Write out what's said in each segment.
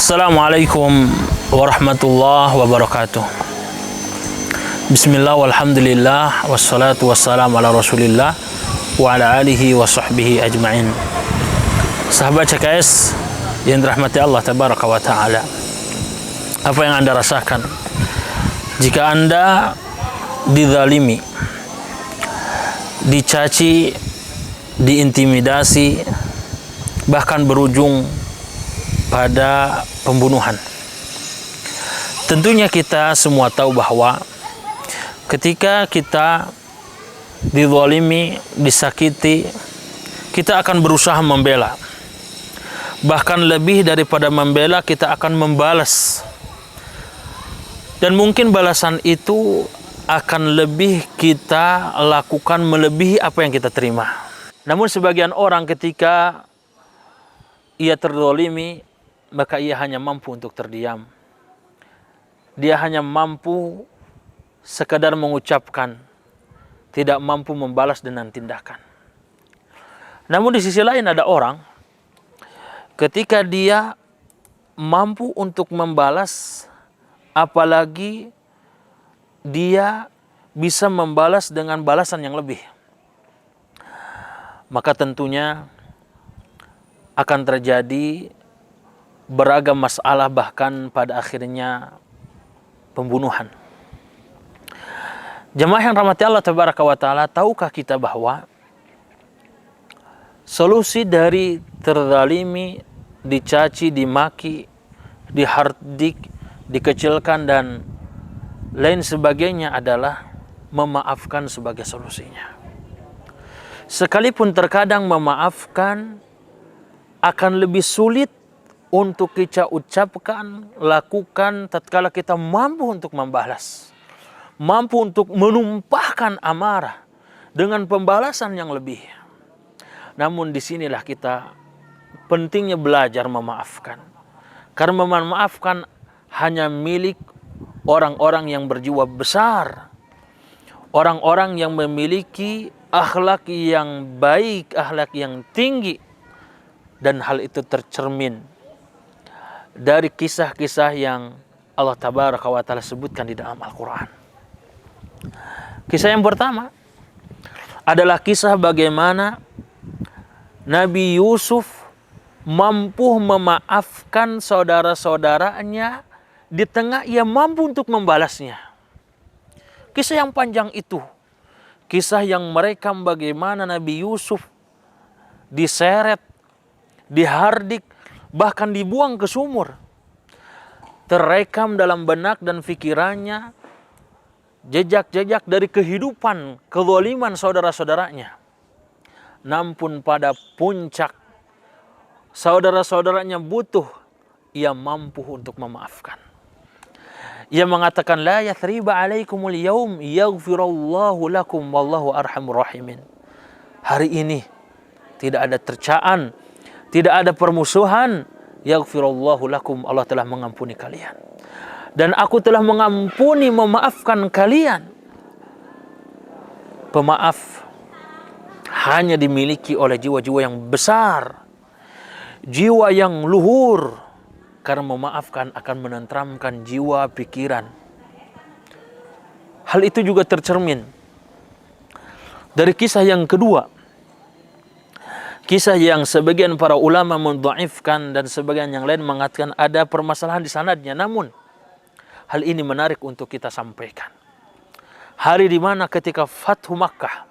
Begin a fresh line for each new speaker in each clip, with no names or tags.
Assalamualaikum warahmatullahi wabarakatuh. Bismillah walhamdulillah wassalatu wassalamu ala rasulillah wa ala alihi wa sahbihi ajma'in. Sahabat CKS yang dirahmati Allah tabaraka wa ta'ala, apa yang Anda rasakan jika Anda dizalimi, dicaci, diintimidasi, bahkan berujung pada pembunuhan? Tentunya kita semua tahu bahwa ketika kita dizalimi, disakiti, kita akan berusaha membela. Bahkan lebih daripada membela, kita akan membalas. Dan mungkin balasan itu akan lebih kita lakukan melebihi apa yang kita terima. Namun sebagian orang ketika ia terzalimi, maka ia hanya mampu untuk terdiam. Dia hanya mampu sekadar mengucapkan, tidak mampu membalas dengan tindakan. Namun di sisi lain ada orang, ketika dia mampu untuk membalas, apalagi dia bisa membalas dengan balasan yang lebih, maka tentunya akan terjadi beragam masalah, bahkan pada akhirnya pembunuhan. Jemaah yang rahmati Allah tabaraka wa ta'ala, tahukah kita bahwa solusi dari terzalimi, dicaci, dimaki, dihardik, dikecilkan dan lain sebagainya adalah memaafkan sebagai solusinya. Sekalipun terkadang memaafkan akan lebih sulit untuk kita ucapkan, lakukan tatkala kita mampu untuk membalas, mampu untuk menumpahkan amarah dengan pembalasan yang lebih. Namun disinilah kita pentingnya belajar memaafkan, karena memaafkan hanya milik orang-orang yang berjiwa besar, orang-orang yang memiliki akhlak yang baik, akhlak yang tinggi. Dan hal itu tercermin dari kisah-kisah yang Allah tabaraka wa ta'ala sebutkan di dalam Al-Quran. Kisah yang pertama adalah kisah bagaimana Nabi Yusuf mampu memaafkan saudara-saudaranya di tengah ia mampu untuk membalasnya. Kisah yang panjang itu, kisah yang merekam bagaimana Nabi Yusuf diseret, dihardik, bahkan dibuang ke sumur. Terekam dalam benak dan pikirannya jejak-jejak dari kehidupan kezaliman saudara-saudaranya. Namun pada puncak saudara-saudaranya butuh, ia mampu untuk memaafkan. Ia mengatakan, la yathriba alaikumul yaum yaghfirullahu lakum wallahu arhamur rahimin. Hari ini tidak ada tercaan, tidak ada permusuhan. Yaghfirullahu lakum, Allah telah mengampuni kalian. Dan aku telah mengampuni, memaafkan kalian. Pemaaf hanya dimiliki oleh jiwa-jiwa yang besar, jiwa yang luhur. Karena memaafkan akan menenteramkan jiwa, pikiran. Hal itu juga tercermin dari kisah yang kedua. Kisah yang sebagian para ulama mendhaifkan dan sebagian yang lain mengatakan ada permasalahan di sanadnya. Namun hal ini menarik untuk kita sampaikan. Hari di mana ketika Fathu Makkah,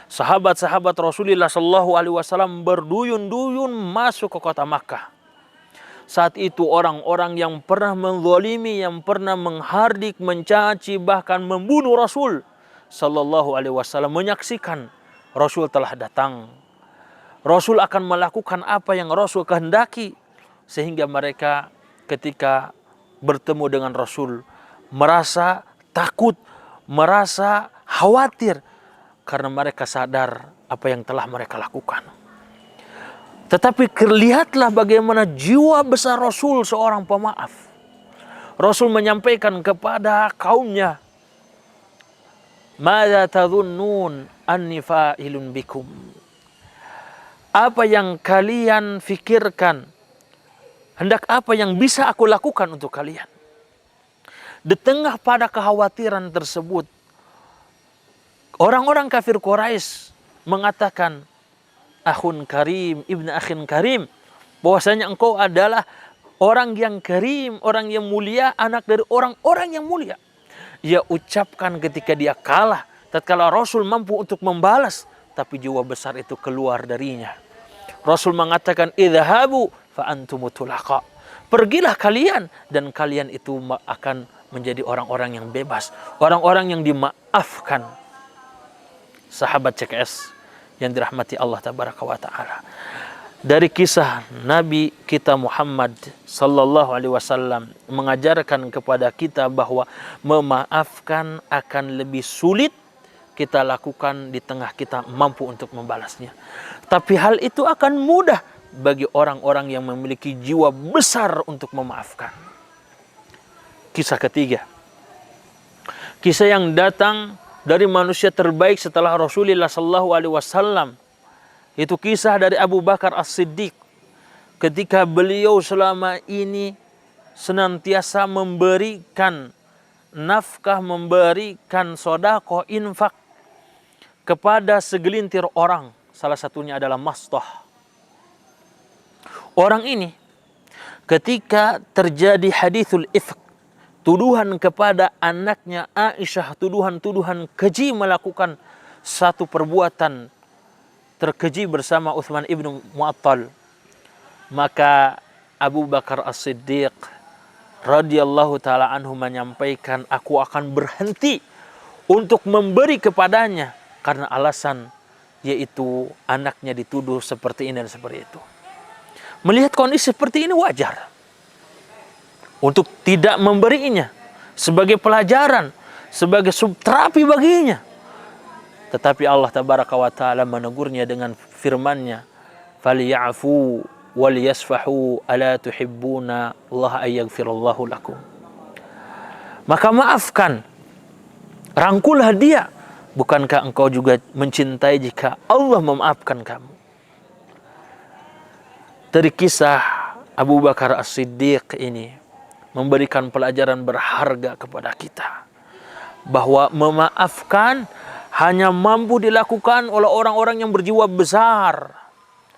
sahabat-sahabat Rasulullah sallallahu alaihi wasallam berduyun-duyun masuk ke kota Makkah. Saat itu orang-orang yang pernah menzalimi, yang pernah menghardik, mencaci, bahkan membunuh Rasul sallallahu alaihi wasallam menyaksikan Rasul telah datang. Rasul akan melakukan apa yang Rasul kehendaki, sehingga mereka ketika bertemu dengan Rasul merasa takut, merasa khawatir, karena mereka sadar apa yang telah mereka lakukan. Tetapi lihatlah bagaimana jiwa besar Rasul, seorang pemaaf. Rasul menyampaikan kepada kaumnya, "Madza tadhunnun anni fa'ilun bikum?" Apa yang kalian fikirkan Hendak apa yang bisa aku lakukan untuk kalian? Di tengah pada kekhawatiran tersebut, orang-orang kafir Quraisy mengatakan, akhun karim, ibn akhin karim, bahwasanya engkau adalah orang yang karim, orang yang mulia, anak dari orang-orang yang mulia. Ia ucapkan ketika dia kalah, tatkala Rasul mampu untuk membalas, tapi jiwa besar itu keluar darinya. Rasul mengatakan, idhahabu fa antum tulaqa. Pergilah kalian, dan kalian itu akan menjadi orang-orang yang bebas, orang-orang yang dimaafkan. Sahabat CKS yang dirahmati Allah tabaraka wa ta'ala, dari kisah Nabi kita Muhammad sallallahu alaihi wasallam mengajarkan kepada kita bahwa memaafkan akan lebih sulit kita lakukan di tengah kita mampu untuk membalasnya. Tapi hal itu akan mudah bagi orang-orang yang memiliki jiwa besar untuk memaafkan. Kisah ketiga, kisah yang datang dari manusia terbaik setelah Rasulullah sallallahu alaihi wasallam. Itu kisah dari Abu Bakar As-Siddiq, ketika beliau selama ini senantiasa memberikan nafkah, memberikan sedekah, infak kepada segelintir orang. Salah satunya adalah Mastah. Orang ini ketika terjadi hadithul ifk, tuduhan kepada anaknya Aisyah, tuduhan-tuduhan keji, melakukan satu perbuatan terkeji bersama Uthman ibn Mu'attal, maka Abu Bakar As-Siddiq radhiyallahu ta'ala anhu menyampaikan, aku akan berhenti untuk memberi kepadanya karena alasan yaitu anaknya dituduh seperti ini dan seperti itu. Melihat kondisi seperti ini wajar untuk tidak memberinya sebagai pelajaran, sebagai subterapi baginya. Tetapi Allah tabaraka wa ta'ala menegurnya dengan firman-Nya, "Falyafu wal yasfahu ala tuhibbuna Allah ayyaghfirallahu lakum." Maka maafkan, rangkullah dia. Bukankah engkau juga mencintai jika Allah memaafkan kamu? Dari kisah Abu Bakar As-Siddiq ini memberikan pelajaran berharga kepada kita, bahwa memaafkan hanya mampu dilakukan oleh orang-orang yang berjiwa besar,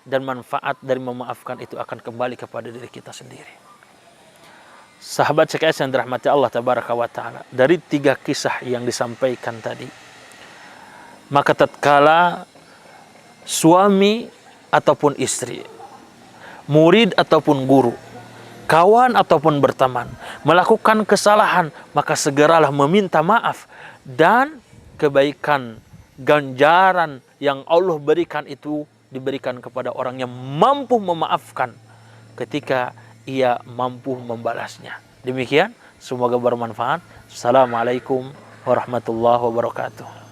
dan manfaat dari memaafkan itu akan kembali kepada diri kita sendiri. Sahabat CKS yang dirahmati Allah tabaraka wa ta'ala, dari 3 kisah yang disampaikan tadi, maka tatkala suami ataupun istri, murid ataupun guru, kawan ataupun berteman melakukan kesalahan, maka segeralah meminta maaf, dan kebaikan, ganjaran yang Allah berikan itu diberikan kepada orang yang mampu memaafkan ketika ia mampu membalasnya. Demikian, semoga bermanfaat. Assalamualaikum warahmatullahi wabarakatuh.